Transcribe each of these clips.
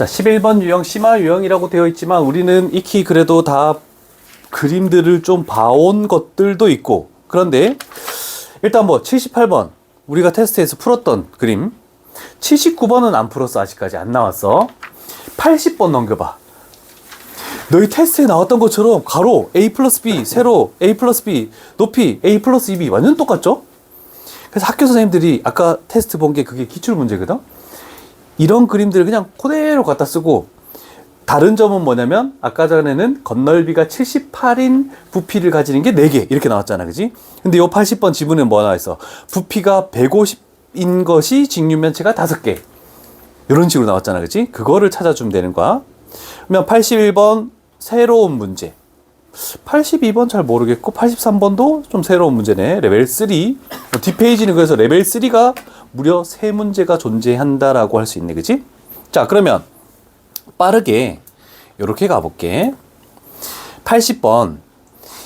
자, 11번 유형 심화 유형이라고 되어 있지만 우리는 익히 그래도 다 그림들을 좀 봐온 것들도 있고, 그런데 일단 뭐 78번 우리가 테스트에서 풀었던 그림, 79번은 안 풀었어. 아직까지 안 나왔어. 80번 넘겨봐. 너희 테스트에 나왔던 것처럼 가로 a 플러스 b, 세로 a 플러스 b, 높이 a 플러스 2b 완전 똑같죠? 그래서 학교 선생님들이 아까 테스트 본 게 그게 기출 문제거든? 이런 그림들을 그냥 그대로 갖다 쓰고, 다른 점은 뭐냐면 아까 전에는 건널비가 78인 부피를 가지는 게 4개 이렇게 나왔잖아, 그지? 근데 요 80번 지문에 뭐 나와 있어? 부피가 150인 것이 직육면체가 5개 이런 식으로 나왔잖아, 그지? 그거를 찾아주면 되는 거야. 그러면 81번 새로운 문제, 82번 잘 모르겠고 83번도 좀 새로운 문제네. 레벨 3. 뒷페이지는 그래서 레벨 3가 무려 3문제가 존재한다라고 할 수 있네, 그지? 자, 그러면 빠르게 이렇게 가볼게. 80번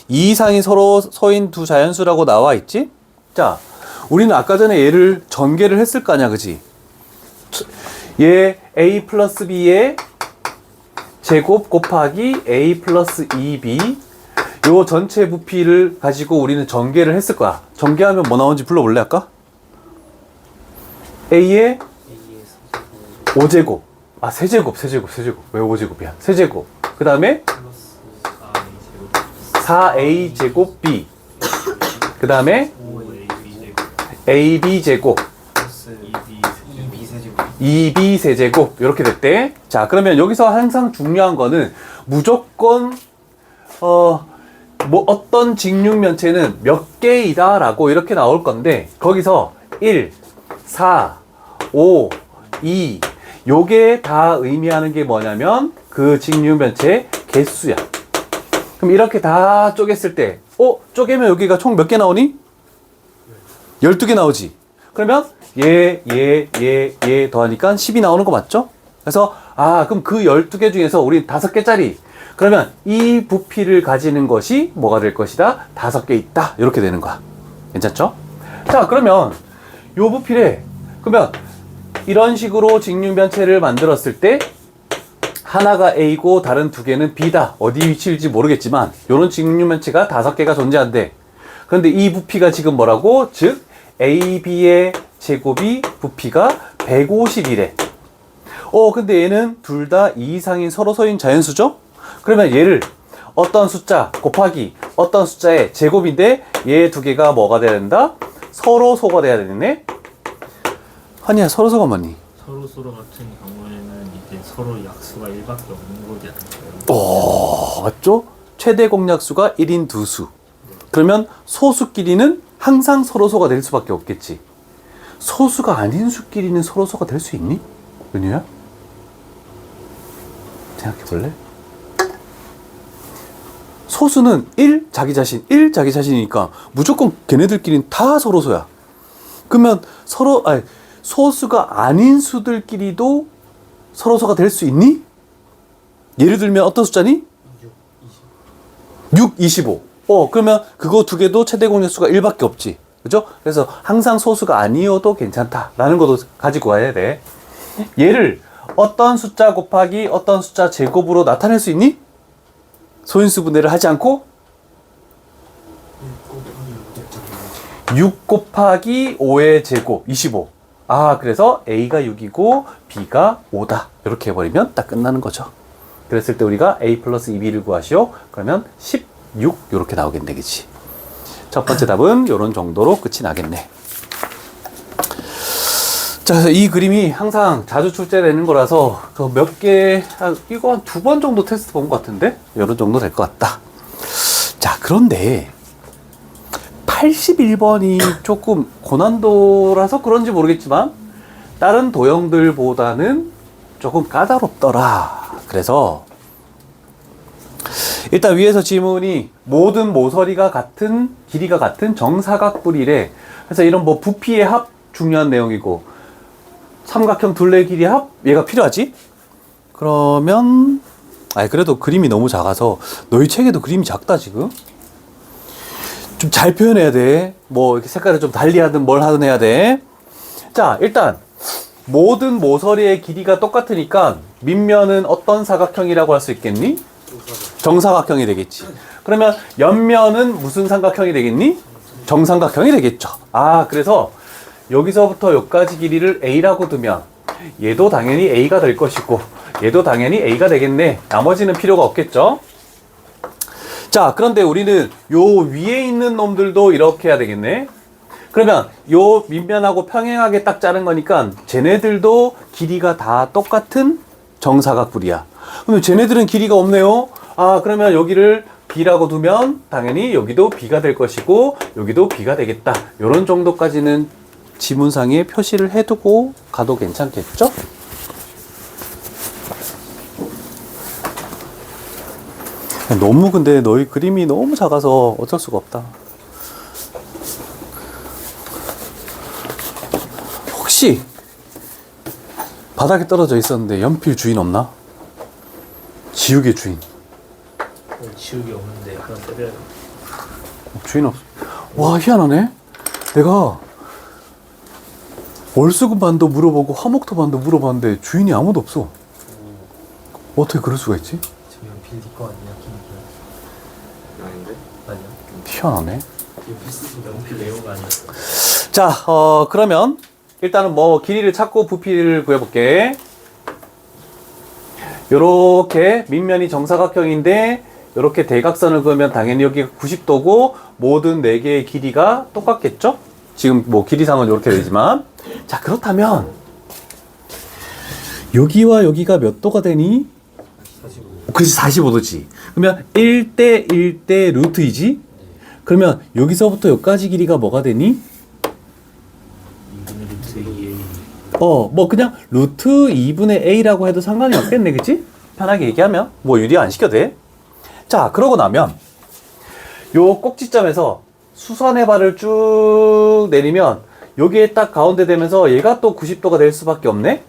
2 이상이 서로 서인 두 자연수라고 나와 있지? 자, 우리는 아까 전에 얘를 전개를 했을 거 아니야, 그지? 얘 a 플러스 b의 제곱 곱하기 a 플러스 2b, 요 전체 부피를 가지고 우리는 전개를 했을 거야. 전개하면 뭐 나오는지 불러볼래, 아까? a의 5제곱. 아, 세제곱. 왜 5제곱이야? 세제곱. 그 다음에 4a제곱 b. 그 다음에 ab제곱. 2b 세제곱. 이렇게 됐대. 자, 그러면 여기서 항상 중요한 거는 무조건 뭐 어떤 직육면체는 몇 개이다 라고 이렇게 나올 건데, 거기서 1, 4, 5, 2 요게 다 의미하는 게 뭐냐면 그 직육면체 개수야. 그럼 이렇게 다 쪼갰을 때 쪼개면 여기가 총 몇 개 나오니? 12개 나오지. 그러면 얘 더하니까 10이 나오는 거 맞죠? 그래서 그럼 그 12개 중에서 우리 5개짜리, 그러면 이 부피를 가지는 것이 뭐가 될 것이다? 5개 있다. 이렇게 되는 거야. 괜찮죠? 자, 그러면 요 부피래. 그러면 이런 식으로 직육면체를 만들었을 때 하나가 A고 다른 2개는 B다. 어디 위치일지 모르겠지만 요런 직육면체가 5개가 존재한대. 그런데 이 부피가 지금 뭐라고? 즉 AB의 제곱이 부피가 150이래. 근데 얘는 둘 다 2 이상인 서로 서인 자연수죠? 그러면 얘를 어떤 숫자 곱하기 어떤 숫자의 제곱인데 얘 2개가 뭐가 돼야 된다? 서로소가 돼야 되네. 아니야, 서로소가 뭐니? 서로소로 같은 경우에는 이제 서로 약수가 1밖에 없는 거지 않을까요? 맞죠? 최대 공약수가 1인 두수. 그러면 소수끼리는 항상 서로소가 될 수밖에 없겠지. 소수가 아닌 수끼리는 서로소가 될 수 있니? 은유야? 생각해 볼래? 소수는 1 자기 자신이니까 무조건 걔네들끼리는 다 서로소야. 그러면 소수가 아닌 수들끼리도 서로소가 될 수 있니? 예를 들면 어떤 숫자니? 6, 25. 그러면 그거 2개도 최대 공약수가 1밖에 없지. 그죠? 그래서 항상 소수가 아니어도 괜찮다라는 것도 가지고 와야 돼. 얘를 어떤 숫자 곱하기 어떤 숫자 제곱으로 나타낼 수 있니? 소인수 분해를 하지 않고 6 곱하기 5의 제곱 25. 그래서 A가 6이고 B가 5다. 이렇게 해버리면 딱 끝나는 거죠. 그랬을 때 우리가 A 플러스 2B를 구하시오. 그러면 16 이렇게 나오겠네, 그치? 첫 번째 답은 이런 정도로 끝이 나겠네. 자, 그래서 이 그림이 항상 자주 출제되는 거라서 몇 개, 이거 한 2번 정도 테스트 본 것 같은데? 이런 정도 될 것 같다. 자, 그런데 81번이 조금 고난도라서 그런지 모르겠지만 다른 도형들보다는 조금 까다롭더라. 그래서 일단 위에서 지문이 모든 모서리가 같은 길이가 같은 정사각뿔이래. 그래서 이런 뭐 부피의 합 중요한 내용이고 삼각형 둘레 길이 합 얘가 필요하지? 그러면 그래도 그림이 너무 작아서 너희 책에도 그림이 작다 지금. 좀 잘 표현해야 돼. 뭐 이렇게 색깔을 좀 달리 하든 뭘 하든 해야 돼. 자, 일단 모든 모서리의 길이가 똑같으니까 밑면은 어떤 사각형이라고 할 수 있겠니? 정사각형이 되겠지. 그러면 옆면은 무슨 삼각형이 되겠니? 정삼각형이 되겠죠. 아, 그래서 여기서부터 여기까지 길이를 A라고 두면 얘도 당연히 A가 될 것이고 얘도 당연히 A가 되겠네. 나머지는 필요가 없겠죠. 자, 그런데 우리는 요 위에 있는 놈들도 이렇게 해야 되겠네. 그러면 요 밑면하고 평행하게 딱 자른 거니까 쟤네들도 길이가 다 똑같은 정사각뿔이야. 그럼 쟤네들은 길이가 없네요. 아, 그러면 여기를 B라고 두면 당연히 여기도 B가 될 것이고 여기도 B가 되겠다. 요런 정도까지는 지문상에 표시를 해두고 가도 괜찮겠죠? 너무 근데 너희 그림이 너무 작아서 어쩔 수가 없다. 혹시 바닥에 떨어져 있었는데 연필 주인 없나? 지우개 주인. 지우개 없는데 하나 때려야 돼. 주인 없어. 와, 희한하네. 내가 월수금반도 물어보고 화목토반도 물어봤는데 주인이 아무도 없어. 어떻게 그럴 수가 있지? 지금 연필 니거 아니야? 김기현? 아닌데? 아니야? 희한하네. 연필 레오가 아니었어. 자, 그러면 일단은 뭐 길이를 찾고 부피를 구해볼게. 요렇게 밑면이 정사각형인데 요렇게 대각선을 그으면 당연히 여기가 90도고 모든 4개의 길이가 똑같겠죠? 지금 뭐 길이상은 이렇게 되지만. 자, 그렇다면 여기와 여기가 몇 도가 되니? 45. 그렇지, 45도지. 그러면 1대 1대 루트이지? 그러면 여기서부터 여기까지 길이가 뭐가 되니? 2분의 루트 2A. 뭐 그냥 루트 2분의 a라고 해도 상관이 없겠네, 그치? 편하게 얘기하면 뭐 유리 안 시켜도 돼. 자, 그러고 나면 요 꼭지점에서 수선의 발을 쭉 내리면 여기에 딱 가운데 되면서 얘가 또 90도가 될 수밖에 없네?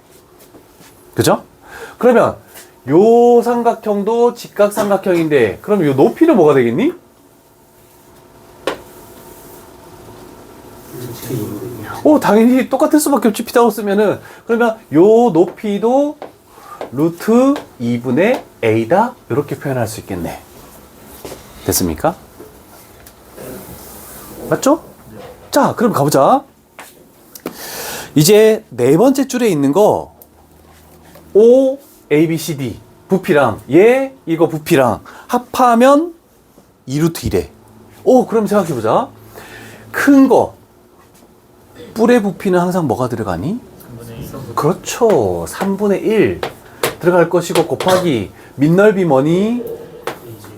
그죠? 그러면 요 삼각형도 직각삼각형인데 그럼 요 높이는 뭐가 되겠니? 당연히 똑같을 수밖에 없지. 피타고라스 쓰면은. 그러면 요 높이도 루트 2분의 a다, 이렇게 표현할 수 있겠네. 됐습니까? 맞죠? 자, 그럼 가보자. 이제 네 번째 줄에 있는 거 O, A, B, C, D 부피랑 얘 이거 부피랑 합하면 2루트 1에. 그럼 생각해보자. 큰 거 뿔의 부피는 항상 뭐가 들어가니? 3분의 1. 그렇죠. 3분의 1 들어갈 것이고 곱하기 밑넓이 뭐니?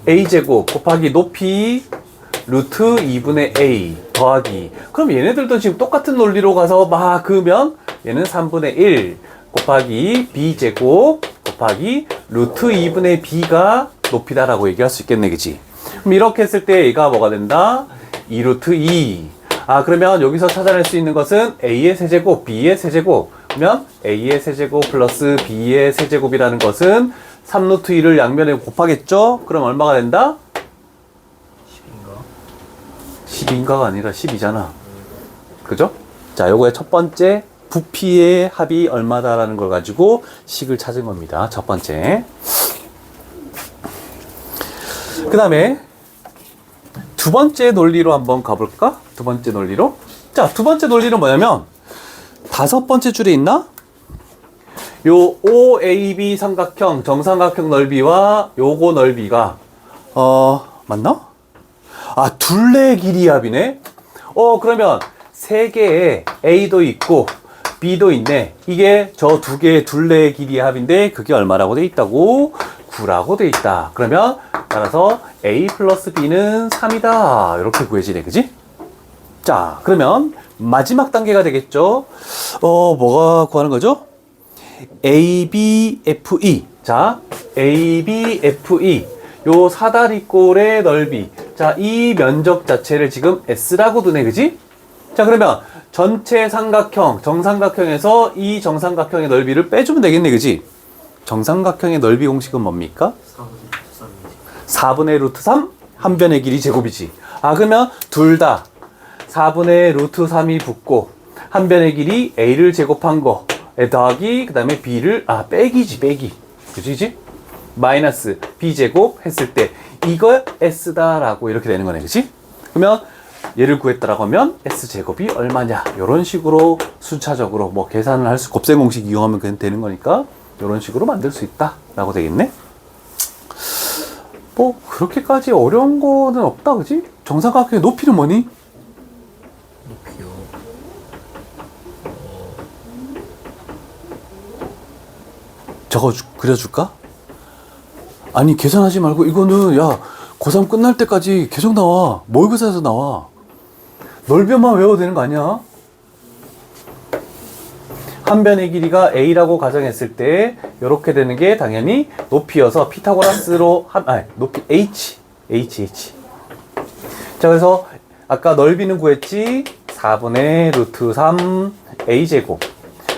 a제곱 곱하기 높이 루트 2분의 a 더하기. 그럼 얘네들도 지금 똑같은 논리로 가서 막 그으면 얘는 3분의 1 곱하기 b제곱 곱하기 루트 2분의 b가 높이다라고 얘기할 수 있겠네, 그치? 그럼 이렇게 했을 때 얘가 뭐가 된다? 2루트 2. 그러면 여기서 찾아낼 수 있는 것은 a의 세제곱, b의 세제곱. 그러면 a의 세제곱 플러스 b의 세제곱이라는 것은 3루트 2를 양면에 곱하겠죠? 그럼 얼마가 된다? 10인가? 10인가가 아니라 10이잖아. 그죠? 자, 요거의 첫 번째 부피의 합이 얼마다라는 걸 가지고 식을 찾은 겁니다. 첫 번째. 그 다음에 두 번째 논리로 한번 가볼까? 두 번째 논리로. 자, 두 번째 논리는 뭐냐면 다섯 번째 줄에 있나? 요 OAB 삼각형 정삼각형 넓이와 요거 넓이가 맞나? 둘레의 길이 합이네. 그러면 세 개의 A도 있고 B도 있네. 이게 저 두 개의 둘레의 길이의 합인데 그게 얼마라고 돼 있다고? 9라고 돼 있다. 그러면 따라서 A 플러스 B는 3이다. 이렇게 구해지네, 그지? 자, 그러면 마지막 단계가 되겠죠. 뭐가 구하는 거죠? A, B, F, E. 자, A, B, F, E. 요 사다리꼴의 넓이. 자, 이 면적 자체를 지금 S라고 두네, 그지? 자, 그러면 전체 삼각형, 정삼각형에서 이 정삼각형의 넓이를 빼주면 되겠네, 그지? 정삼각형의 넓이 공식은 뭡니까? 4분의 루트 3, 한 변의 길이 제곱이지. 그러면 둘 다 4분의 루트 3이 붙고 한 변의 길이 a를 제곱한 거 더하기 그 다음에 b를 빼기지 빼기. 그치? 마이너스 b제곱 했을 때 이걸 s다라고 이렇게 되는 거네. 그치? 그러면 얘를 구했다라고 하면 s제곱이 얼마냐 이런 식으로 순차적으로 뭐 계산을 할 수, 곱셈 공식 이용하면 그냥 되는 거니까 이런 식으로 만들 수 있다 라고 되겠네. 뭐 그렇게까지 어려운 거는 없다. 그치? 정사각형의 높이는 뭐니? 높이요. 그려줄까? 아니 계산하지 말고 이거는 야 고3 끝날 때까지 계속 나와. 모의고사에서 나와. 넓이만 외워도 되는 거 아니야? 한 변의 길이가 a라고 가정했을 때 이렇게 되는 게 당연히 높이여서 피타고라스로 높이 h. 자, 그래서 아까 넓이는 구했지. 4분의 루트 3 a제곱.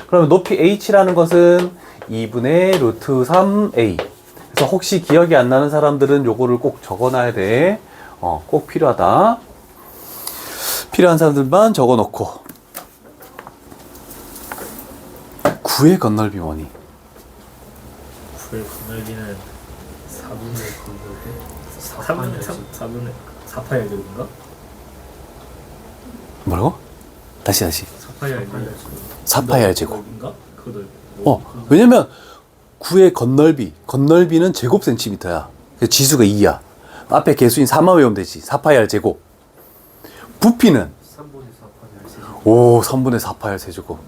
그러면 높이 h라는 것은 2분의 루트 3a. 그래서 혹시 기억이 안 나는 사람들은 요거를 꼭 적어놔야 돼. 꼭 필요하다. 필요한 사람들만 적어놓고. 9의 건널비 뭐니? 9의 건널비는 4분의 건널비? 4분의 4파이 알제곱인가? 뭐라고? 다시 4파이 알제곱. 4파이 r제곱. 인가? 그거도 왜냐면 9의 건널비는 제곱 센티미터야. 지수가 2야. 앞에 개수인 4만 외우면 되지. 4파이 r제곱. 부피는 3분의 4파이 알제곱. 3분의 4파이 r 세제곱.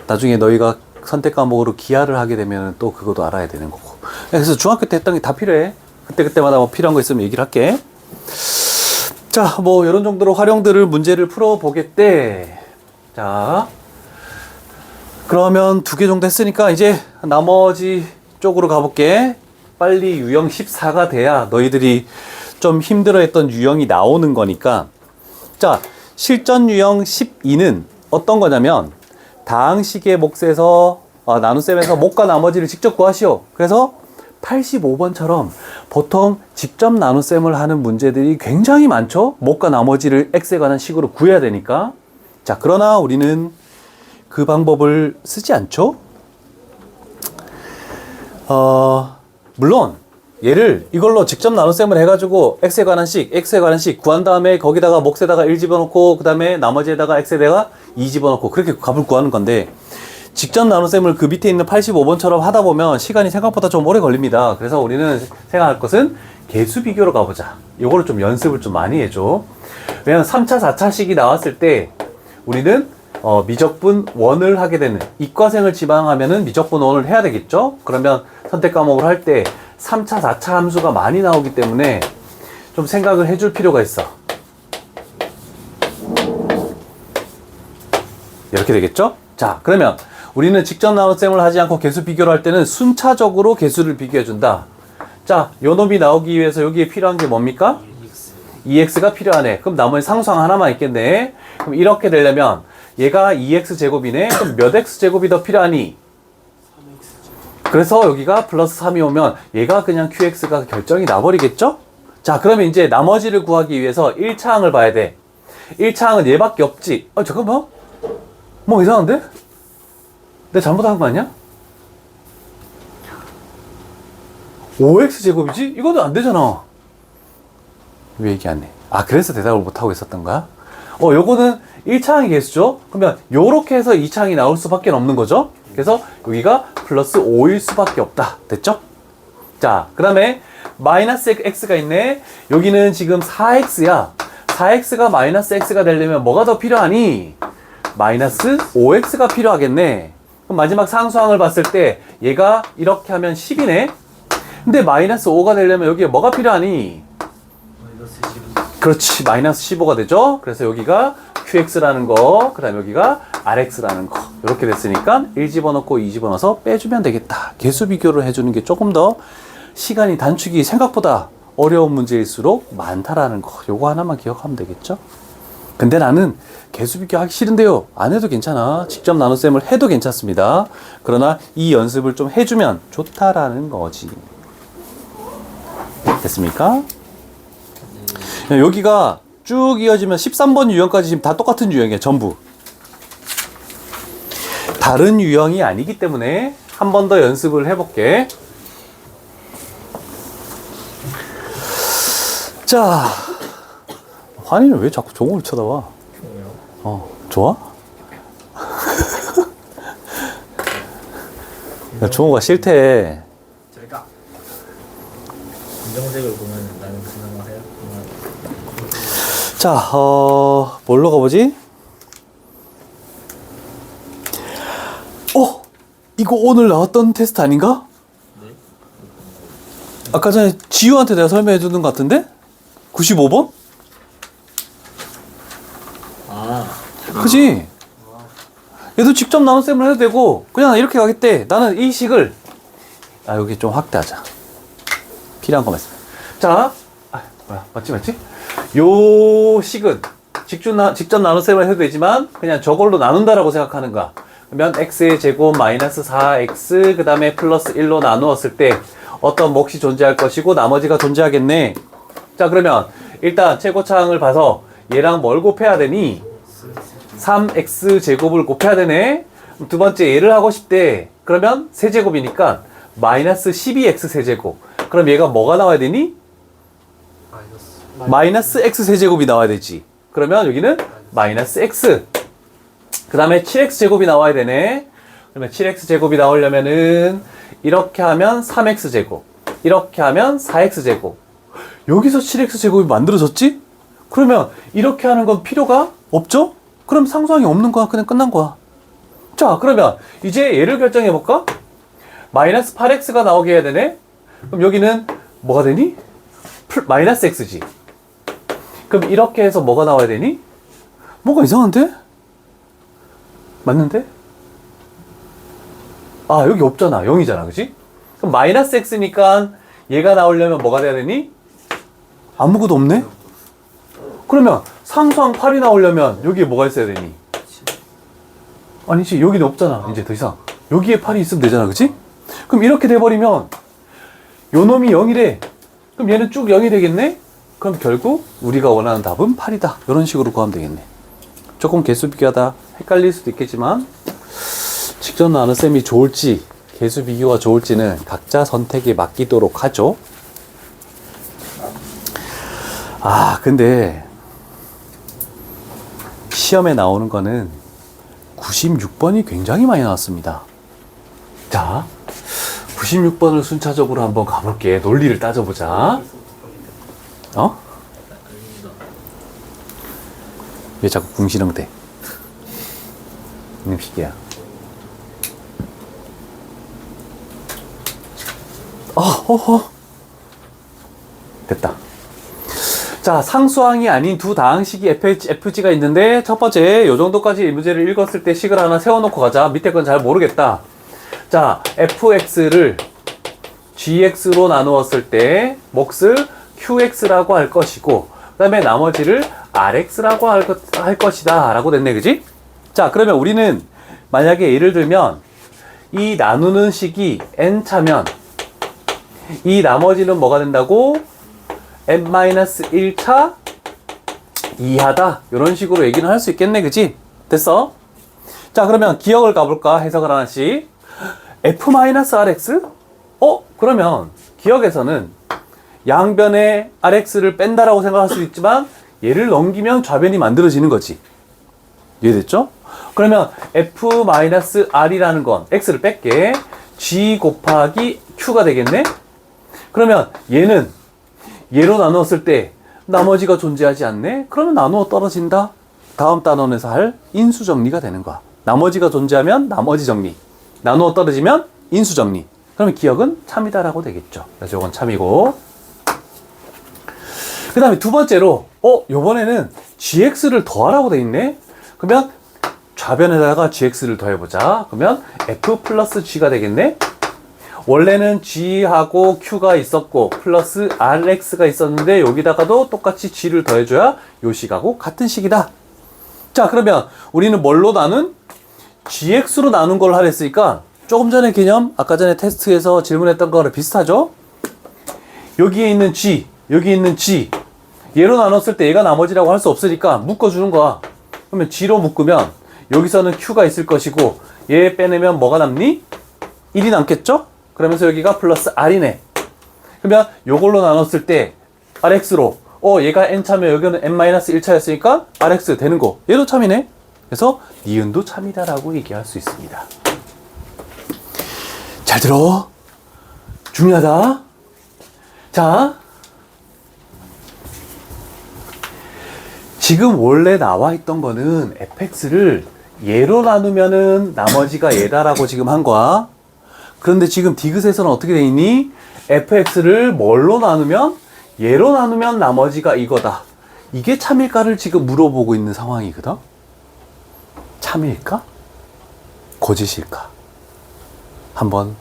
나중에 너희가 선택 과목으로 기하를 하게 되면 또 그것도 알아야 되는 거고. 그래서 중학교 때 했던 게 다 필요해. 그때마다 뭐 필요한 거 있으면 얘기를 할게. 자, 뭐 이런 정도로 활용들을 문제를 풀어보겠대. 자, 그러면 2개 정도 했으니까 이제 나머지 쪽으로 가볼게. 빨리 유형 14가 돼야 너희들이 좀 힘들어했던 유형이 나오는 거니까. 자, 실전 유형 12는 어떤 거냐면 다항식의 몫에서 나눗셈에서 몫과 나머지를 직접 구하시오. 그래서 85번처럼 보통 직접 나눗셈을 하는 문제들이 굉장히 많죠. 몫과 나머지를 x에 관한 식으로 구해야 되니까. 자, 그러나 우리는 그 방법을 쓰지 않죠. 물론 얘를 이걸로 직접 나눗셈을 해가지고 x에 관한 식 구한 다음에 거기다가 몫에다가 1 집어넣고 그 다음에 나머지에다가 x에다가 2 집어넣고 그렇게 값을 구하는 건데, 직접 나눗셈을 그 밑에 있는 85번처럼 하다 보면 시간이 생각보다 좀 오래 걸립니다. 그래서 우리는 생각할 것은 개수 비교로 가보자. 요거를 좀 연습을 좀 많이 해줘. 왜냐면 3차, 4차식이 나왔을 때 우리는 미적분 원을 하게 되는, 이과생을 지망하면은 미적분 원을 해야 되겠죠? 그러면 선택 과목을 할 때 3차, 4차 함수가 많이 나오기 때문에 좀 생각을 해줄 필요가 있어. 이렇게 되겠죠? 자, 그러면 우리는 직접 나눗셈을 하지 않고 개수 비교를 할 때는 순차적으로 개수를 비교해준다. 자, 요 놈이 나오기 위해서 여기에 필요한 게 뭡니까? EX가 필요하네. 그럼 나머지 상수항 하나만 있겠네. 그럼 이렇게 되려면 얘가 2x제곱이네. 그럼 몇 x제곱이 더 필요하니? 그래서 여기가 플러스 3이 오면 얘가 그냥 qx가 결정이 나버리겠죠? 자, 그러면 이제 나머지를 구하기 위해서 1차항을 봐야 돼. 1차항은 얘밖에 없지. 잠깐만. 뭐 이상한데? 내가 잘못한 거 아니야? 5x제곱이지? 이거도 안 되잖아. 왜 얘기 안 해? 그래서 대답을 못하고 있었던 거야? 요거는 1차항의 개수죠? 그러면 요렇게 해서 2차항이 나올 수밖에 없는 거죠? 그래서 여기가 플러스 5일 수밖에 없다. 됐죠? 자, 그 다음에 마이너스 x가 있네. 여기는 지금 4x야. 4x가 마이너스 x가 되려면 뭐가 더 필요하니? 마이너스 5x가 필요하겠네. 그럼 마지막 상수항을 봤을 때 얘가 이렇게 하면 10이네. 근데 마이너스 5가 되려면 여기에 뭐가 필요하니? 그렇지, 마이너스 15가 되죠. 그래서 여기가 qx라는 거, 그 다음에 여기가 rx라는 거, 이렇게 됐으니까 1 집어넣고 2 집어넣어서 빼주면 되겠다. 개수 비교를 해주는 게 조금 더 시간이 단축이 생각보다 어려운 문제일수록 많다라는 거, 요거 하나만 기억하면 되겠죠. 근데 나는 개수 비교하기 싫은데요. 안 해도 괜찮아. 직접 나눗셈을 해도 괜찮습니다. 그러나 이 연습을 좀 해주면 좋다라는 거지. 됐습니까? 여기가 쭉 이어지면 13번 유형까지 지금 다 똑같은 유형이야, 전부. 다른 유형이 아니기 때문에 한 번 더 연습을 해볼게. 자, 환희는 왜 자꾸 종호를 쳐다봐? 좋아? 야, 종호가 싫대. 제가 검정색을 보면 나는 그나마 하얗구나. 자, 뭘로 가보지? 이거 오늘 나왔던 테스트 아닌가? 네? 아까 전에 지우한테 내가 설명해 주는 것 같은데? 95번? 아, 그지? 얘도 직접 나눈 셈을 해도 되고 그냥 이렇게 가겠대. 나는 이 식을 여기 좀 확대하자. 필요한 것만 있으면. 자, 뭐야, 맞지? 요 식은 직접 나눈 셈을 해도 되지만 그냥 저걸로 나눈다라고 생각하는 거야. 그러면 x의 제곱 마이너스 4x 그 다음에 플러스 1로 나누었을 때 어떤 몫이 존재할 것이고 나머지가 존재하겠네. 자, 그러면 일단 최고차항을 봐서 얘랑 뭘 곱해야 되니? 3x 제곱을 곱해야 되네. 두 번째 얘를 하고 싶대. 그러면 세제곱이니까 마이너스 12x 세제곱. 그럼 얘가 뭐가 나와야 되니? 마이너스 x 세제곱이 나와야 되지. 그러면 여기는 마이너스 x. 그 다음에 7x 제곱이 나와야 되네. 그러면 7x 제곱이 나오려면은 이렇게 하면 3x 제곱, 이렇게 하면 4x 제곱. 여기서 7x 제곱이 만들어졌지? 그러면 이렇게 하는 건 필요가 없죠? 그럼 상수항이 없는 거야. 그냥 끝난 거야. 자, 그러면 이제 얘를 결정해 볼까? 마이너스 8x가 나오게 해야 되네. 그럼 여기는 뭐가 되니? 마이너스 x지. 그럼 이렇게 해서 뭐가 나와야 되니? 뭐가 이상한데? 맞는데? 여기 없잖아. 0이잖아. 그치? 그럼 마이너스 x니까 얘가 나오려면 뭐가 돼야 되니? 아무것도 없네? 그러면 상수항 8이 나오려면 여기에 뭐가 있어야 되니? 아니지. 여기는 없잖아. 이제 더 이상. 여기에 8이 있으면 되잖아. 그치? 그럼 이렇게 돼버리면 요 놈이 0이래. 그럼 얘는 쭉 0이 되겠네? 그럼 결국 우리가 원하는 답은 8이다. 이런 식으로 구하면 되겠네. 조금 개수 비교하다 헷갈릴 수도 있겠지만 직접 나눈 셈이 좋을지 개수 비교가 좋을지는 각자 선택에 맡기도록 하죠. 근데 시험에 나오는 거는 96번이 굉장히 많이 나왔습니다. 자, 96번을 순차적으로 한번 가볼게. 논리를 따져보자. 왜 자꾸 궁시렁대? 이놈 시기야. 됐다. 자, 상수항이 아닌 두 다항식이 FG가 있는데 첫 번째 요 정도까지 이 문제를 읽었을 때 식을 하나 세워놓고 가자. 밑에 건 잘 모르겠다. 자, fx를 gx로 나누었을 때 몫을 qx라고 할 것이고 그 다음에 나머지를 rx라고 할 것이다 라고 됐네. 그지? 자, 그러면 우리는 만약에 예를 들면 이 나누는 식이 n차면 이 나머지는 뭐가 된다고? n-1차 이하다. 이런 식으로 얘기는 할 수 있겠네. 그치? 됐어? 자, 그러면 기억을 가볼까? 해석을 하나씩. f-rx? 그러면 기억에서는 양변에 rx를 뺀다라고 생각할 수도 있지만 얘를 넘기면 좌변이 만들어지는 거지. 이해됐죠? 그러면 f-r이라는 건 x를 뺄게. g 곱하기 q가 되겠네? 그러면 얘는 얘로 나누었을 때 나머지가 존재하지 않네? 그러면 나누어 떨어진다? 다음 단원에서 할 인수 정리가 되는 거야. 나머지가 존재하면 나머지 정리, 나누어 떨어지면 인수 정리. 그러면 기억은 참이다라고 되겠죠. 그래서 이건 참이고. 그 다음에 두 번째로 요번에는 gx를 더하라고 돼 있네? 그러면 좌변에다가 gx를 더해보자. 그러면 f 플러스 g가 되겠네? 원래는 g하고 q가 있었고 플러스 rx가 있었는데 여기다가도 똑같이 g를 더해줘야 요 식하고 같은 식이다. 자, 그러면 우리는 뭘로 나눈? gx로 나눈 걸 하랬으니까 조금 전에 개념, 아까 전에 테스트에서 질문했던 거랑 비슷하죠? 여기에 있는 g, 여기 있는 g 얘로 나눴을 때 얘가 나머지라고 할 수 없으니까 묶어주는 거야. 그러면 g로 묶으면 여기서는 q가 있을 것이고 얘 빼내면 뭐가 남니? 1이 남겠죠? 그러면서 여기가 플러스 R이네. 그러면 요걸로 나눴을 때 Rx로 얘가 n차면 여기는 n-1차였으니까 Rx 되는 거. 얘도 참이네. 그래서 니은도 참이다라고 얘기할 수 있습니다. 잘 들어. 중요하다. 자, 지금 원래 나와 있던 거는 fx를 얘로 나누면은 나머지가 얘다라고 지금 한 거야. 그런데 지금 디귿에서는 어떻게 돼 있니? fx를 뭘로 나누면? 얘로 나누면 나머지가 이거다. 이게 참일까를 지금 물어보고 있는 상황이거든. 참일까? 거짓일까? 한번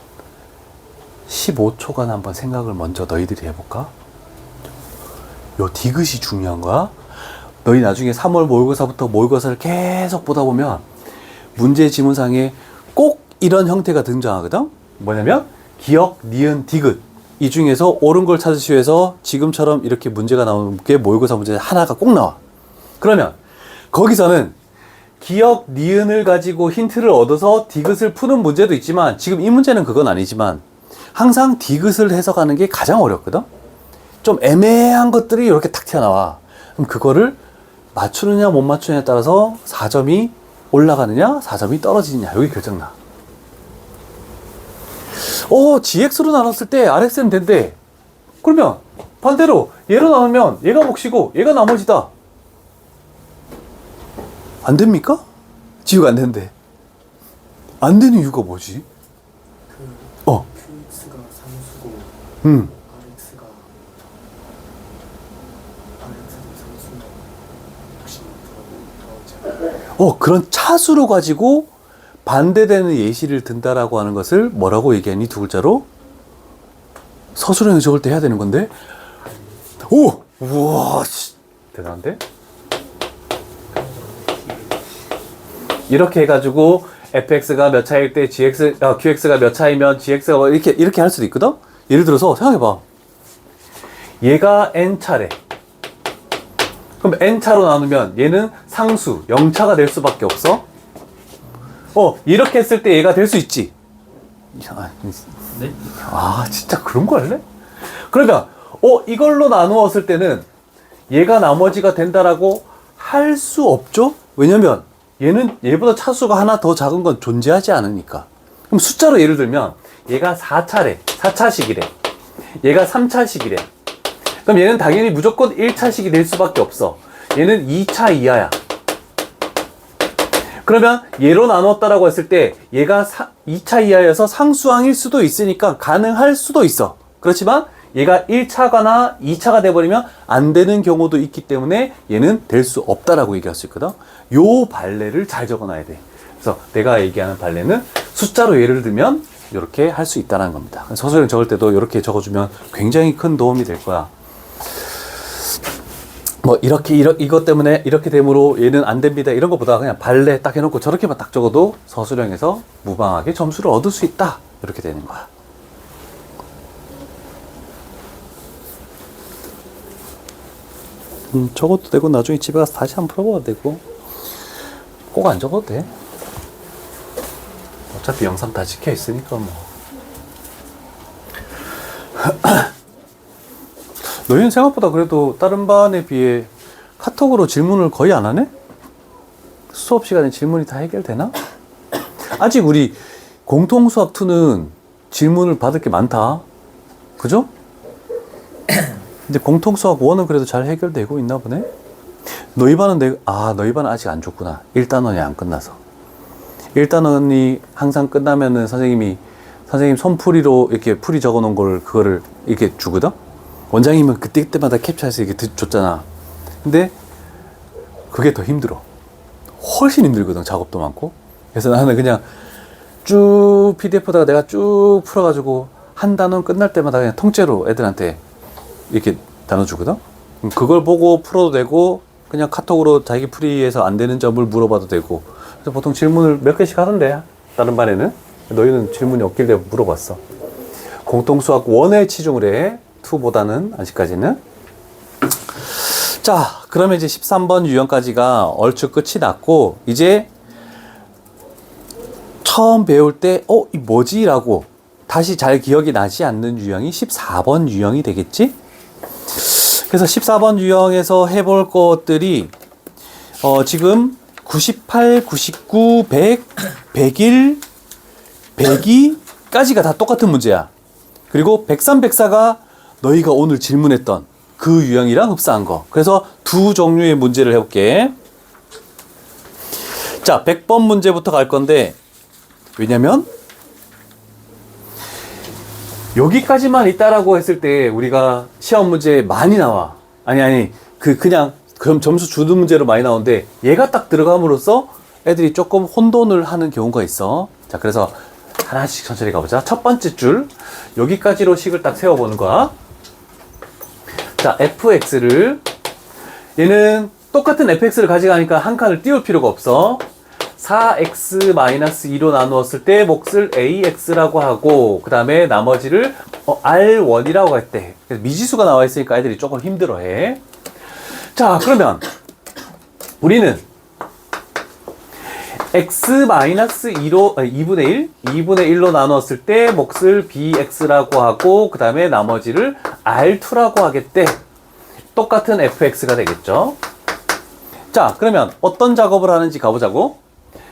15초간 한번 생각을 먼저 너희들이 해볼까? 요 디귿이 중요한 거야. 너희 나중에 3월 모의고사부터 모의고사를 계속 보다 보면 문제 지문상에 꼭 이런 형태가 등장하거든. 뭐냐면 기역, 니은, 디귿 이 중에서 옳은 걸 찾으시오 해서 지금처럼 이렇게 문제가 나오는 게 모의고사 문제 하나가 꼭 나와. 그러면 거기서는 기역, 니은을 가지고 힌트를 얻어서 디귿을 푸는 문제도 있지만 지금 이 문제는 그건 아니지만 항상 디귿을 해석하는 게 가장 어렵거든. 좀 애매한 것들이 이렇게 탁 튀어나와. 그럼 그거를 맞추느냐 못 맞추느냐에 따라서 4점이 올라가느냐 4점이 떨어지느냐 여기 결정나. GX로 나눴을 때 RX는 된대. 그러면 반대로 얘로 나누면 얘가 몫이고 얘가 나머지다. 안 됩니까? 지우가 안 되는데. 안 되는 이유가 뭐지? QX가 상수고 RX가 상수면 혹시 나오지? 그런 차수로 가지고 반대되는 예시를 든다라고 하는 것을 뭐라고 얘기하니? 두 글자로? 서술형에 적을 때 해야 되는 건데? 우와, 대단한데? 이렇게 해가지고 fx가 몇 차일 때 qx가 몇 차이면 gx가 이렇게 할 수도 있거든? 예를 들어서 생각해봐. 얘가 n차래. 그럼 n차로 나누면 얘는 상수 0차가 될 수밖에 없어. 이렇게 했을 때 얘가 될 수 있지. 네? 진짜 그런 거 할래? 그러면 이걸로 나누었을 때는 얘가 나머지가 된다라고 할 수 없죠? 왜냐면 얘는 얘보다 차수가 하나 더 작은 건 존재하지 않으니까. 그럼 숫자로 예를 들면 얘가 4차래. 4차식이래. 얘가 3차식이래. 그럼 얘는 당연히 무조건 1차식이 될 수밖에 없어. 얘는 2차 이하야. 그러면 얘로 나눴다라고 했을 때 얘가 2차 이하여서 상수항일 수도 있으니까 가능할 수도 있어. 그렇지만 얘가 1차거나 2차가 돼버리면 안 되는 경우도 있기 때문에 얘는 될 수 없다라고 얘기할 수 있거든. 요 발레를 잘 적어놔야 돼. 그래서 내가 얘기하는 발레는 숫자로 예를 들면 이렇게 할 수 있다는 겁니다. 서술형 적을 때도 이렇게 적어주면 굉장히 큰 도움이 될 거야. 이것 때문에 이렇게 되므로 얘는 안 됩니다. 이런 것보다 그냥 발레 딱 해놓고 저렇게만 딱 적어도 서술형에서 무방하게 점수를 얻을 수 있다. 이렇게 되는 거야. 적어도 되고 나중에 집에 가서 다시 한번 풀어봐도 되고 꼭 안 적어도 돼. 어차피 영상 다 찍혀 있으니까 뭐. 너희는 생각보다 그래도 다른 반에 비해 카톡으로 질문을 거의 안 하네? 수업 시간에 질문이 다 해결되나? 아직 우리 공통수학2는 질문을 받을 게 많다. 그죠? 근데 공통수학1은 그래도 잘 해결되고 있나 보네? 너희 반은 너희 반은 아직 안 줬구나. 1단원이 안 끝나서. 1단원이 항상 끝나면은 선생님 손풀이로 이렇게 풀이 적어 놓은 그거를 이렇게 주거든? 원장님은 그때마다 캡처해서 이렇게 줬잖아. 근데 그게 더 힘들어. 훨씬 힘들거든. 작업도 많고. 그래서 나는 그냥 쭉 PDF에다가 내가 쭉 풀어가지고 한 단원 끝날 때마다 그냥 통째로 애들한테 이렇게 나눠주거든. 그걸 보고 풀어도 되고 그냥 카톡으로 자기 풀이해서 안 되는 점을 물어봐도 되고. 그래서 보통 질문을 몇 개씩 하던데 다른 반에는. 너희는 질문이 없길래 물어봤어. 공통수학 1에 치중을 해. 2보다는 아직까지는. 자, 그러면 이제 13번 유형까지가 얼추 끝이 났고 이제 처음 배울 때 이 뭐지? 라고 다시 잘 기억이 나지 않는 유형이 14번 유형이 되겠지? 그래서 14번 유형에서 해볼 것들이 지금 98, 99, 100, 101, 102까지가 다 똑같은 문제야. 그리고 103, 104가 너희가 오늘 질문했던 그 유형이랑 흡사한 거. 그래서 두 종류의 문제를 해볼게. 자, 100번 문제부터 갈 건데, 왜냐면 여기까지만 있다라고 했을 때 우리가 시험 문제 많이 나와. 아니 그냥 그럼 점수 주는 문제로 많이 나오는데, 얘가 딱 들어감으로써 애들이 조금 혼돈을 하는 경우가 있어. 자, 그래서 하나씩 천천히 가보자. 첫 번째 줄 여기까지로 식을 딱 세워보는 거야. 자, fx를, 얘는 똑같은 fx를 가져가니까 한 칸을 띄울 필요가 없어. 4x-2로 나누었을 때 몫을 ax라고 하고, 그 다음에 나머지를 r1이라고 할 때, 미지수가 나와 있으니까 애들이 조금 힘들어해. 자, 그러면 우리는 x-2로 2분의 1로 나누었을 때 몫을 bx라고 하고, 그 다음에 나머지를 r2라고 하겠대. 똑같은 fx가 되겠죠. 자, 그러면 어떤 작업을 하는지 가보자고.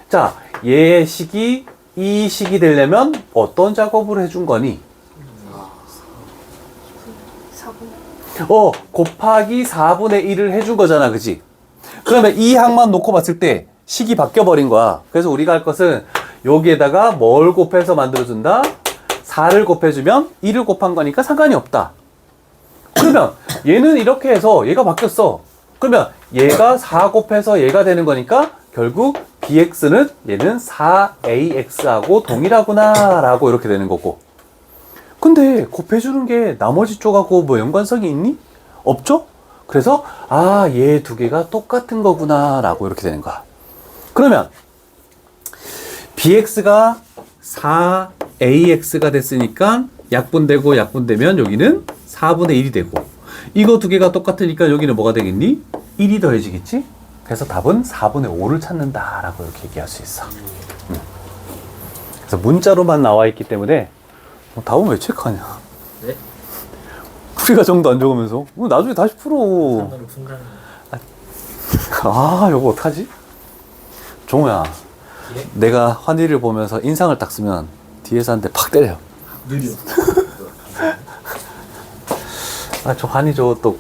자, 얘의 식이 이 식이 되려면 어떤 작업을 해준 거니? 4분. 곱하기 4분의 1을 해준 거잖아, 그지? 그러면 이 항만 놓고 봤을 때 식이 바뀌어버린 거야. 그래서 우리가 할 것은 여기에다가 뭘 곱해서 만들어준다? 4를 곱해주면 1을 곱한 거니까 상관이 없다. 그러면 얘는 이렇게 해서 얘가 바뀌었어. 그러면 얘가 4 곱해서 얘가 되는 거니까 결국 bx는 얘는 4ax하고 동일하구나 라고 이렇게 되는 거고. 근데 곱해주는 게 나머지 쪽하고 뭐 연관성이 있니? 없죠? 그래서 얘 두 개가 똑같은 거구나 라고 이렇게 되는 거야. 그러면 bx가 4ax가 됐으니까 약분되고 약분되면 여기는 4분의 1이 되고, 이거 두 개가 똑같으니까 여기는 뭐가 되겠니? 1이 더해지겠지? 그래서 답은 4분의 5를 찾는다 라고 이렇게 얘기할 수 있어. 그래서 문자로만 나와 있기 때문에 답은 왜 체크하냐? 네? 우리가 정도 안 적으면서 나중에 다시 풀어. 산으로 푼다는 이거 어떡하지? 종호야, 예? 내가 환희를 보면서 인상을 딱 쓰면 뒤에서 한 대 팍 때려. 느려. 저 환희 저거 또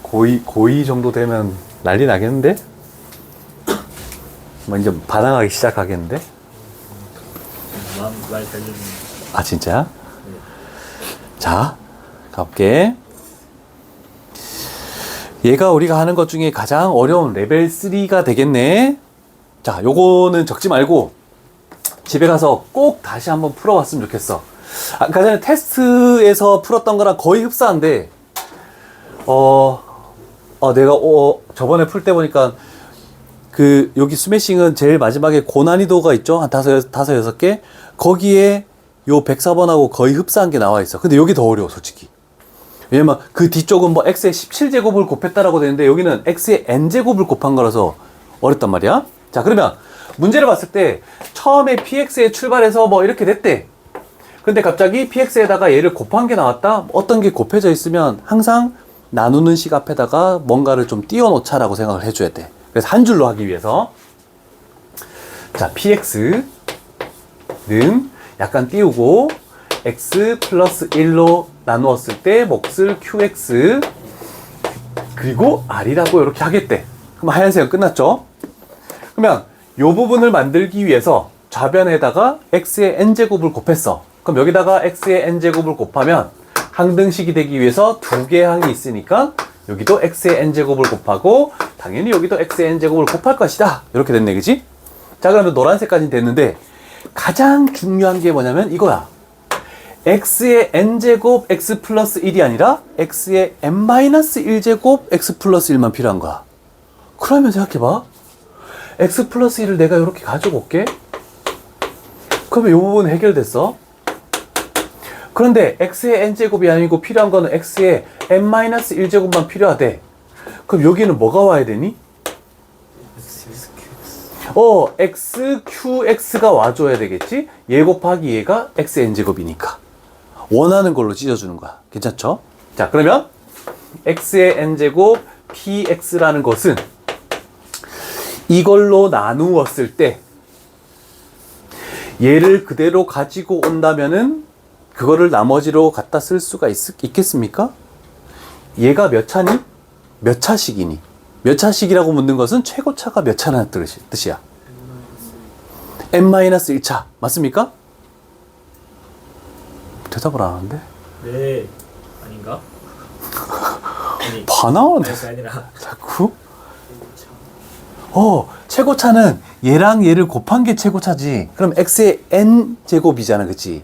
고2 정도 되면 난리 나겠는데? 뭐 이제 반항하기 시작하겠는데? 말 달려주는. 진짜? 자, 가볼게. 얘가 우리가 하는 것 중에 가장 어려운 레벨 3가 되겠네. 자, 요거는 적지 말고 집에 가서 꼭 다시 한번 풀어왔으면 좋겠어. 아까 전에 테스트에서 풀었던 거랑 거의 흡사한데, 내가 저번에 풀 때 보니까 여기 스매싱은 제일 마지막에 고난이도가 있죠. 한 6개. 거기에 요 104번하고 거의 흡사한 게 나와 있어. 근데 여기 더 어려워, 솔직히. 왜냐면 그 뒤쪽은 뭐 x의 17제곱을 곱했다라고 되는데 여기는 x의 n제곱을 곱한 거라서 어렵단 말이야. 자, 그러면 문제를 봤을 때 처음에 px에 출발해서 뭐 이렇게 됐대. 근데 갑자기 px에다가 얘를 곱한 게 나왔다? 어떤 게 곱해져 있으면 항상 나누는 식 앞에다가 뭔가를 좀 띄워놓자라고 생각을 해줘야 돼. 그래서 한 줄로 하기 위해서. 자, px는 약간 띄우고 x 플러스 1로 나누었을 때 몫을 qx 그리고 r이라고 이렇게 하겠대. 그럼 하얀색은 끝났죠? 그러면 이 부분을 만들기 위해서 좌변에다가 x의 n제곱을 곱했어. 그럼 여기다가 x의 n제곱을 곱하면 항등식이 되기 위해서 두 개의 항이 있으니까 여기도 x의 n제곱을 곱하고 당연히 여기도 x의 n제곱을 곱할 것이다. 이렇게 됐네, 그지? 자, 그러면 노란색까지 됐는데 가장 중요한 게 뭐냐면 이거야. x의 n제곱 x 플러스 1이 아니라 x의 n-1제곱 x 플러스 1만 필요한 거야. 그러면 생각해봐. x 플러스 1을 내가 이렇게 가지고 올게. 그러면 이 부분 해결됐어. 그런데 x의 n제곱이 아니고 필요한 거는 x의 n-1제곱만 필요하대. 그럼 여기는 뭐가 와야 되니? x, qx가 와줘야 되겠지? 얘 곱하기 얘가 xn제곱이니까. 원하는 걸로 찢어주는 거야. 괜찮죠? 자, 그러면 x의 n제곱 px라는 것은 이걸로 나누었을 때 얘를 그대로 가지고 온다면은 그거를 나머지로 갖다 쓸 수가 있겠습니까? 얘가 몇 차니? 몇 차식이니? 몇 차식이라고 묻는 것은 최고차가 몇 차라는 뜻이야. n-1차. 맞습니까? 대답을 안 하는데? 네. 아닌가? 아니. 다 나오는데. 그게 아니라. 자꾸? 최고차는 얘랑 얘를 곱한 게 최고차지. 그럼 x의 n제곱이잖아, 그치?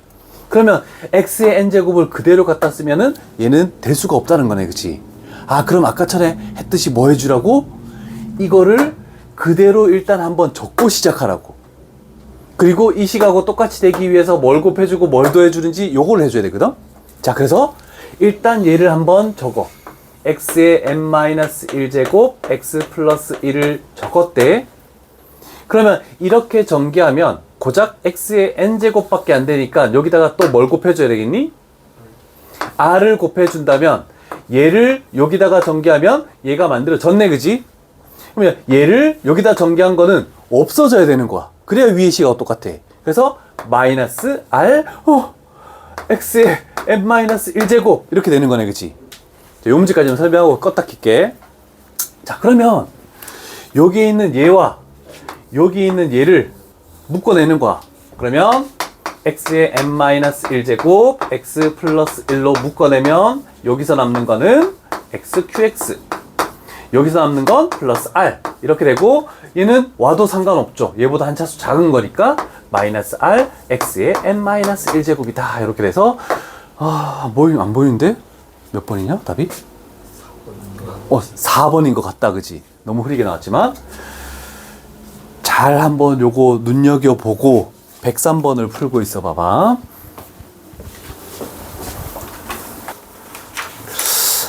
그러면 x의 n제곱을 그대로 갖다 쓰면은 얘는 될 수가 없다는 거네, 그치? 아, 그럼 아까 전에 했듯이 뭐 해주라고? 이거를 그대로 일단 한번 적고 시작하라고. 그리고 이 식하고 똑같이 되기 위해서 뭘 곱해주고 뭘 더해주는지 요걸 해줘야 되거든? 자, 그래서 일단 얘를 한번 적어. x의 n-1제곱 x 플러스 1을 적었대. 그러면 이렇게 전개하면 고작 x의 n제곱밖에 안 되니까 여기다가 또 뭘 곱해줘야 되겠니? r을 곱해준다면 얘를 여기다가 전개하면 얘가 만들어졌네, 그지? 그러면 얘를 여기다 전개한 거는 없어져야 되는 거야. 그래야 위의 식하고 똑같아. 그래서 마이너스 r x의 n-1제곱 이렇게 되는 거네, 그치? 요 문제까지는 설명하고 껐다 킬게. 자, 그러면 여기에 있는 얘와 여기 있는 얘를 묶어내는 거야. 그러면 x의 n-1제곱 x 플러스 1로 묶어내면 여기서 남는 거는 xqx, 여기서 남는 건 플러스 r 이렇게 되고, 얘는 와도 상관없죠. 얘보다 한 차수 작은 거니까 마이너스 r x의 n-1제곱이다 이렇게 돼서 안 보이는데? 몇 번이냐 답이? 4번인 것 같다, 그지? 너무 흐리게 나왔지만 잘 한번 요거 눈여겨보고 103번을 풀고 있어 봐봐.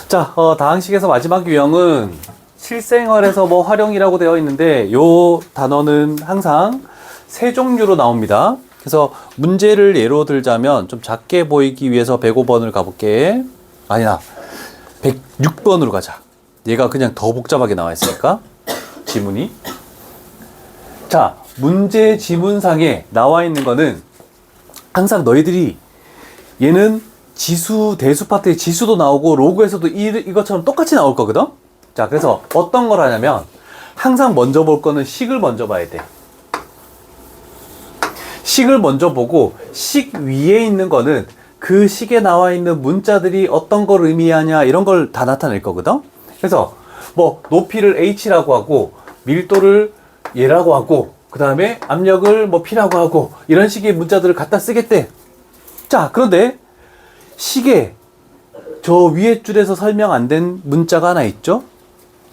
자, 다항식에서 마지막 유형은 실생활에서 뭐 활용이라고 되어 있는데 요 단어는 항상 세 종류로 나옵니다. 그래서 문제를 예로 들자면 좀 작게 보이기 위해서 105번을 가볼게. 아니다, 106번으로 가자. 얘가 그냥 더 복잡하게 나와 있으니까 지문이. 자, 문제 지문상에 나와 있는 거는 항상 너희들이 얘는 지수, 대수 파트에 지수도 나오고 로그에서도 이것처럼 똑같이 나올 거거든? 자, 그래서 어떤 걸 하냐면 항상 먼저 볼 거는 식을 먼저 봐야 돼. 식을 먼저 보고 식 위에 있는 거는 그 식에 나와 있는 문자들이 어떤 걸 의미하냐 이런 걸 다 나타낼 거거든? 그래서 뭐 높이를 h라고 하고 밀도를 얘라고 하고 그 다음에 압력을 뭐 p라고 하고 이런 식의 문자들을 갖다 쓰겠대. 자, 그런데 식에 저 위에 줄에서 설명 안 된 문자가 하나 있죠?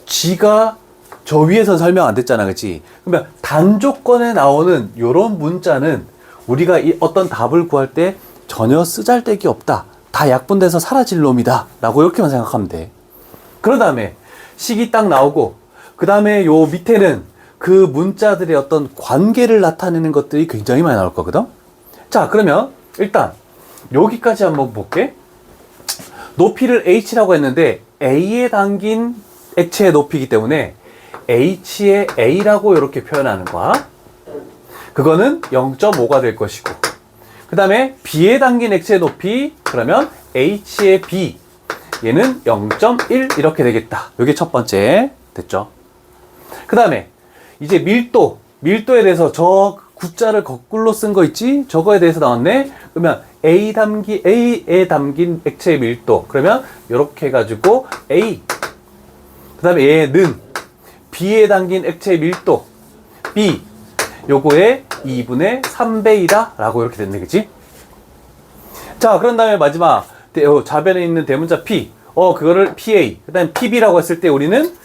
g가 저 위에선 설명 안 됐잖아, 그치? 그러면 단조건에 나오는 요런 문자는 우리가 이 어떤 답을 구할 때 전혀 쓰잘데기 없다, 다 약분돼서 사라질 놈이다 라고 이렇게만 생각하면 돼. 그런 다음에 식이 딱 나오고 그 다음에 요 밑에는 그 문자들의 어떤 관계를 나타내는 것들이 굉장히 많이 나올 거거든. 자, 그러면 일단 여기까지 한번 볼게. 높이를 h라고 했는데 a에 담긴 액체의 높이이기 때문에 h의 a라고 이렇게 표현하는 거야. 그거는 0.5가 될 것이고, 그 다음에 b에 담긴 액체의 높이, 그러면 h의 b, 얘는 0.1 이렇게 되겠다. 이게 첫 번째 됐죠. 그 다음에 이제 밀도에 대해서 저 구자를 거꾸로 쓴 거 있지? 저거에 대해서 나왔네. 그러면 A에 담긴 액체의 밀도, 그러면 이렇게 해가지고 A, 그 다음에 얘는 B에 담긴 액체의 밀도 B, 요거의 2분의 3배이다 라고 이렇게 됐네, 그치? 자, 그런 다음에 마지막 좌변에 있는 대문자 P, 그거를 PA, 그 다음에 PB라고 했을 때 우리는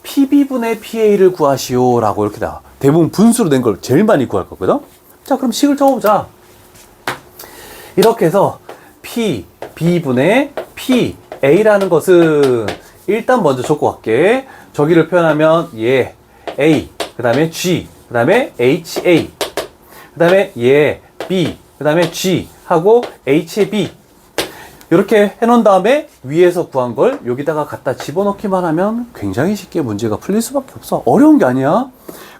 PB분의 PA를 구하시오 라고 이렇게 나와. 대부분 분수로 된 걸 제일 많이 구할 거거든. 자, 그럼 식을 적어보자. 이렇게 해서 B분의 PA라는 것은 일단 먼저 적고 갈게. 저기를 표현하면 얘 A, 그 다음에 G, 그 그 다음에 HA, 그 다음에 얘 B, 그 다음에 G 하고 H에 B 이렇게 해놓은 다음에 위에서 구한 걸 여기다가 갖다 집어넣기만 하면 굉장히 쉽게 문제가 풀릴 수밖에 없어. 어려운 게 아니야.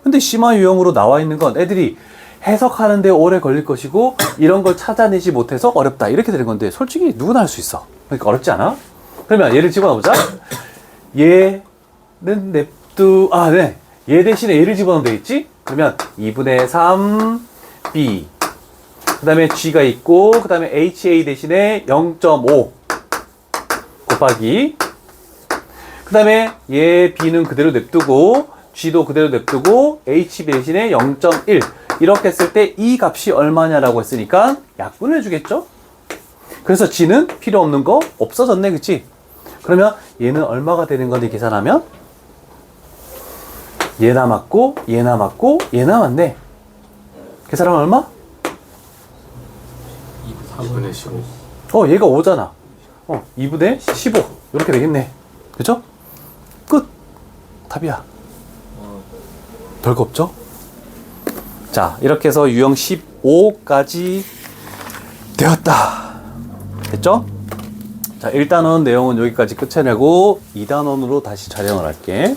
근데 심화 유형으로 나와 있는 건 애들이 해석하는데 오래 걸릴 것이고 이런 걸 찾아내지 못해서 어렵다 이렇게 되는 건데 솔직히 누구나 할 수 있어. 그러니까 어렵지 않아? 그러면 얘를 집어넣어보자. 얘는 네. 얘 대신에 얘를 집어넣으면 되겠지? 그러면 2분의 3 B 그 다음에 G가 있고 그 다음에 HA 대신에 0.5 곱하기 그 다음에 얘 B는 그대로 냅두고 G도 그대로 냅두고 HB 대신에 0.1 이렇게 했을 때 이 값이 얼마냐라고 했으니까 약분을 주겠죠? 그래서 G는 필요 없는 거 없어졌네, 그치? 그러면 얘는 얼마가 되는 건지 계산하면 얘 남았고 얘 남았고 얘 남았네. 계산하면 얼마? 2분의 15. 얘가 5잖아. 2분의 15 이렇게 되겠네. 그죠? 끝. 답이야. 별거 없죠? 자, 이렇게 해서 유형 15까지 되었다. 됐죠? 자, 1단원 내용은 여기까지 끝내고 2단원으로 다시 촬영을 할게.